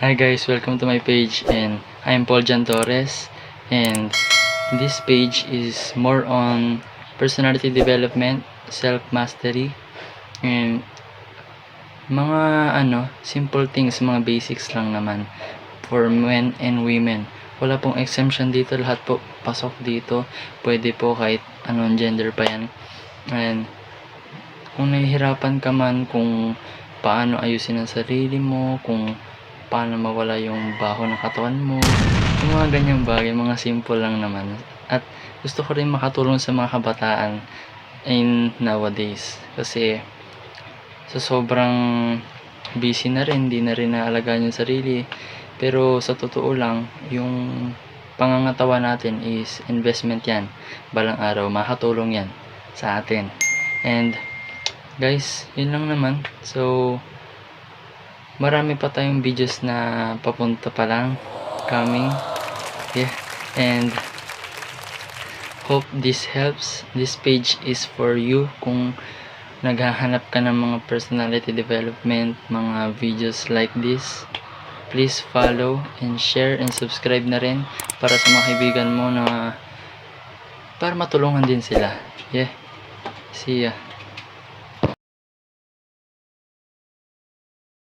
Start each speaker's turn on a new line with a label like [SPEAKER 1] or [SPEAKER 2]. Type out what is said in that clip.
[SPEAKER 1] Hi guys, welcome to my page, and I'm Paul Jan Torres, and this page is more on personality development, self-mastery, and mga simple things, mga basics lang naman for men and women. Wala pong exemption dito, lahat po pasok dito. Pwede po kahit anong gender pa yan. And kung nahihirapan ka man kung paano ayusin ang sarili mo, kung paano mawala yung baho ng katawan mo, yung mga ganyang bagay, mga simple lang naman. At gusto ko rin makatulong sa mga kabataan in nowadays, kasi sa sobrang busy na rin, hindi na rin naalagaan yung sarili. Pero sa totoo lang, yung pangangatawan natin is investment yan. Balang araw makatulong yan sa atin. And guys, yun lang naman. So marami pa tayong videos na papunta pa lang coming. Yeah. And hope this helps. This page is for you kung naghahanap ka ng mga personality development, mga videos like this. Please follow and share and subscribe na rin para sa mga kaibigan mo, na para matulungan din sila. Yeah. See ya.